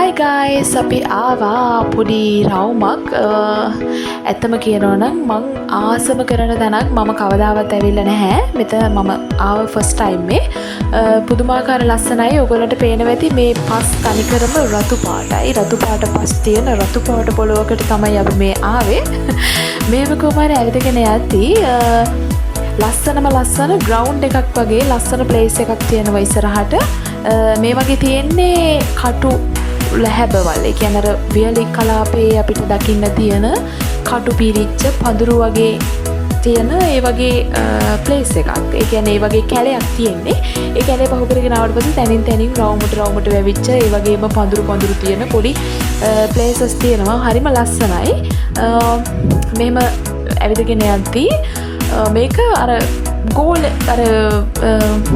Hi guys, අපි ආවා පොඩි රවුමක් ඇත්තම කියනවා නම් මං ආසම කරන තැනක් මම කවදාවත් ඇවිල්ලා නැහැ. මෙතන මම ආව ෆස්ට් ටයිම් මේ. පුදුමාකාර ලස්සනයි. ඔයගොල්ලන්ට පේනවා ඇති මේ පස් තනිකරම රතු පාටයි. රතු පාට පස් තියෙන රතු පාට පොළොවකට තමයි අපි මේ ආවේ. මේක කොහමද ඇවිදගෙන යද්දී ලස්සන ග්‍රවුන්ඩ් එකක් වගේ ලස්සන ප්ලේස් එකක් තියෙනවා ඉස්සරහට. මේ වගේ තියෙන්නේ කටු ලැහැබවල්. ඒ කියන්නේ අර වියලි කලාපේ අපිට දකින්න තියෙන කටු පිරිච්ච පඳුරු වගේ තියෙන ඒ වගේ ප්ලේස් එකක්. ඒ කියන්නේ ඒ වගේ කැලයක් තියෙන්නේ. ඒ කැලේ පහු කරගෙන ආවට පස්සේ තනින් රවුමට වැවිච්ච ඒ වගේම පඳුරු තියෙන පොඩි ප්ලේසස් තියෙනවා. හරිම ලස්සනයි. මෙහෙම ඇවිදගෙන යද්දී මේක අර ගෝල් අර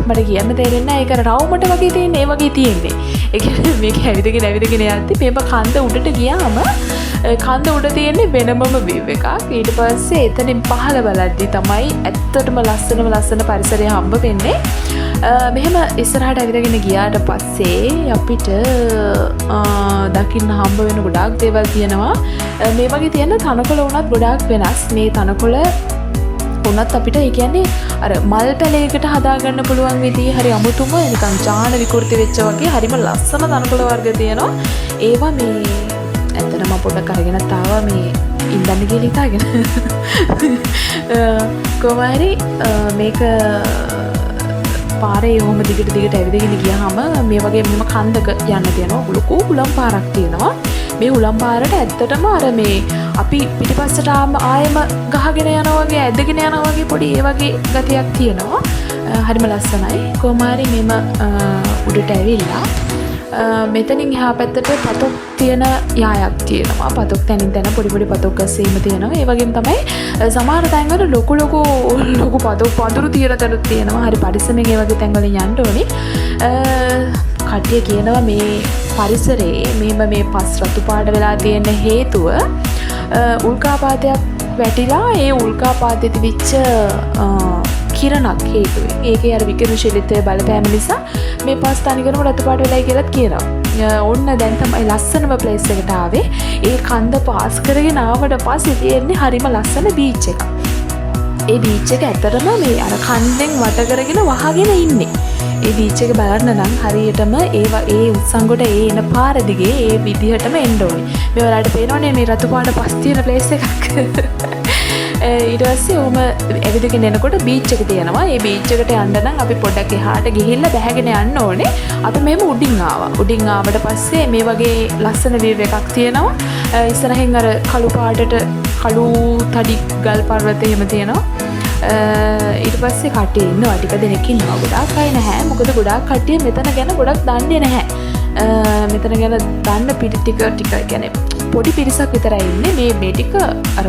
මට කියන්න තේරෙන්නේ නැහැ. ඒක රවුමට වගේ තියෙන ඒ වගේ තියෙන්නේ. ඒ කියන්නේ මේක ඇවිදගෙන යද්දි මේක කන්ද උඩට ගියාම කන්ද උඩ තියෙන්නේ වෙනමම view එකක්. ඊට පස්සේ එතනින් පහළ බලද්දි තමයි ඇත්තටම ලස්සන පරිසරය හම්බ වෙන්නේ. මෙහෙම ඉස්සරහට ඇවිදගෙන ගියාට පස්සේ අපිට දකින්න හම්බ වෙන ගොඩාක් දේවල් තියෙනවා. මේ වගේ තියෙන තනකොළ උනත් ගොඩාක් වෙනස්. මේ තනකොළ උනත් අපිට ඒ කියන්නේ අර මල් පැලයකට හදාගන්න පුළුවන් විදිහ හරි අමුතුම නිකන් ජාන විකෘති වෙච්ච වගේ හරිම ලස්සන තනකොළ වර්ග තියෙනවා. ඒවා මේ ඇත්තටම පොඩ්ඩක් අරගෙනත් ආවා මේ ඉඳන් කියලා හිතාගෙන. කොහොමරි මේක පාරේ යොම දිගට ඇවිදගෙන ගියාම මේ වගේ මෙම කන්දක යන්න තියෙනවා. ලොකු උලම් පාරක් තියෙනවා. මේ උලම් පාරට ඇත්තටම අර මේ අපි පිටිපස්සට ආයෙම ගහගෙන යනවා වගේ ඇදගෙන යනවා වගේ පොඩි ඒ වගේ ගතියක් තියෙනවා. හරිම ලස්සනයි. කොහොම හරි මෙම උඩට ඇවිල්ලා මෙතනින් එහා පැත්තට පතොක් තියෙන යායක් තියෙනවා. පතොක් තැනින් තැන පොඩි පතොක් ගස්සීම තියෙනවා. ඒ වගේම තමයි සමහර තැන්වල ලොකු පතොක් පඳුරු තියෙන තැනුත් තියෙනවා. හරි පරිස්සමෙන් ඒ වගේ තැන්වලින් යන්න ඕනේ. කට්ටිය කියනවා මේ පරිසරයේ මේ පස් රතු පාට වෙලා තියෙන හේතුව උල්කාපාතයක් වැටිලා ඒ උල්කාපාතයේ තිබිච්ච කිරණක් හේතුවෙන්. ඒකේ අර විකිරණශීලීත්වය බලපෑම නිසා මේ පස් තනිකරම රතු පාට වෙලයි කියලාත් කියනවා. ඔන්න දැන් තමයි ලස්සනම ප්ලේස් එකට ආවේ. ඒ කන්ද පාස් කරගෙන ආවට පස්සේ තියෙන්නේ හරිම ලස්සන බීච් එකක්. ඒ බීච් එක ඇත්තටම මේ අර කන්දෙන් වට කරගෙන වහගෙන ඉන්නේ. ඒ බීච් එක බලන්න නම් හරියටම ඒ උත්සංගොට ඒ එන පාර දිගේ ඒ විදිහටම එන්න ඕනේ. මේ ඔයාලට පේනවනේ මේ රතු පාට පස් තියෙන ප්ලේස් එකක්. ඊට පස්සේ ඔහම ඇවිදගෙන එනකොට බීච් එක තියෙනවා. ඒ බීච් එකට යන්න නම් අපි පොඩ්ඩක් එහාට ගිහිල්ලා බැහැගෙන යන්න ඕනේ. අපි මෙහෙම උඩින් ආවා. උඩින් ආවට පස්සේ මේ වගේ ලස්සන view එකක් තියෙනවා. ඉස්සරහින් අර කළු පාටට කළු තඩි ගල් පර්වත එහෙම තියෙනවා. ඊට පස්සේ කට්ටිය ඉන්නවා. ටික දෙනෙක් ඉන්නවා. ගොඩාක් අය නැහැ. මොකද ගොඩාක් කට්ටිය මෙතන ගැන ගොඩක් දන්නේ නැහැ. මෙතන ගැන දන්න පිටි ටික කියන්නේ පොඩි පිරිසක් විතරයි ඉන්නේ. මේ ටික අර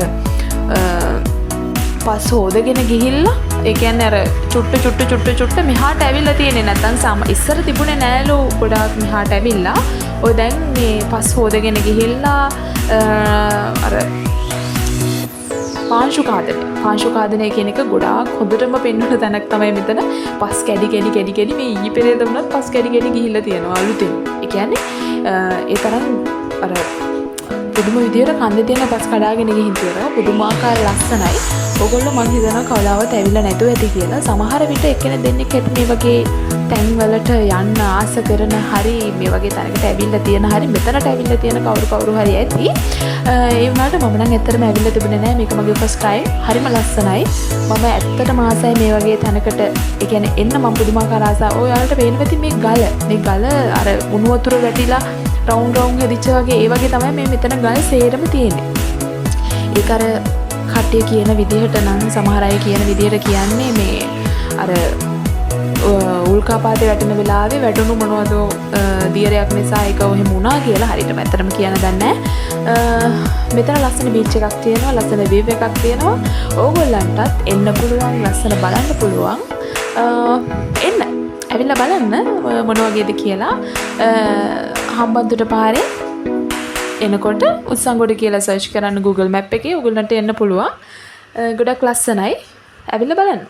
පස් හොදගෙන ගිහිල්ලා ඒ කියන්නේ අර චුට්ට මෙහාට ඇවිල්ලා තියෙන්නේ. නැත්තම් ඉස්සර තිබුණේ නෑලු ගොඩාක් මෙහාට ඇවිල්ලා. ඔය දැන් මේ පස් හොදගෙන ගිහිල්ලා අර පාංශු කාදනය කියන එක ගොඩාක් හොඳටම පෙන්වන තැනක් තමයි මෙතන. පස් කැඩි මේ ඊ පෙරේද වුණත් පස් කැඩි ගිහිල්ලා තියෙනවා අලුතෙන්. ඒ කියන්නේ ඒ තරම් අර පුදුම විදියට කන්දේ තියෙන පස් කඩාගෙන ගිහින් තියෙනවා. පුදුමාකාර ලස්සනයි. ඔයගොල්ලෝ මං හිතනවා කවදාවත් ඇවිල්ලා නැතුව ඇති කියලා. සමහර විට එක්කෙනෙක් දෙන්නෙක් ඇති මේ වගේ තැන් වලට යන්න ආස කරන හරි මේ වගේ තැනකට ඇවිල්ලා තියෙන හරි මෙතනට ඇවිල්ලා තියෙන කවුරු හරි ඇති. ඒ වුණාට මම නම් ඇත්තටම ඇවිල්ලා තිබුණේ නැහැ. මේක මගේ ෆස්ට් ටයිම්. හරිම ලස්සනයි. මම ඇත්තටම ආසයි මේ වගේ තැනකට. ඒ කියන්නේ එන්න මම පුදුමාකාර ආසාව. ඔයාලට පේනවා ඇති මේ ගල අර උණු වතුර වැටිලා රවුන්ඩ් හැදිච්ච වගේ ඒ වගේ තමයි මේ මෙතන ගල් සේරම තියෙන්නේ. ඒක අර කට්ටිය කියන විදිහට නම් සමහර අය කියන විදිහට කියන්නේ මේ අර උල්කාපාතේ වැටෙන වෙලාවේ වැටුණු මොනවද දියරයක් නිසා ඒක ඔහෙම වුණා කියලා හරියටම ඇත්තටම කියන්න දන්නේ නැහැ. මෙතන ලස්සන බීච් එකක් තියෙනවා. ලස්සන view එකක් තියෙනවා. ඕගොල්ලන්ටත් එන්න පුළුවන්. ලස්සන බලන්න පුළුවන්. එන්න ඇවිල්ලා බලන්න මොන වගේද කියලා. හම්බන්තොට පාරේ එනකොට උත්සංගොඩ කියලා සර්ච් කරන්න Google Map එකේ ඔයගොල්ලන්ට එන්න පුළුවන්. ගොඩක් ලස්සනයි. ඇවිල්ලා බලන්න.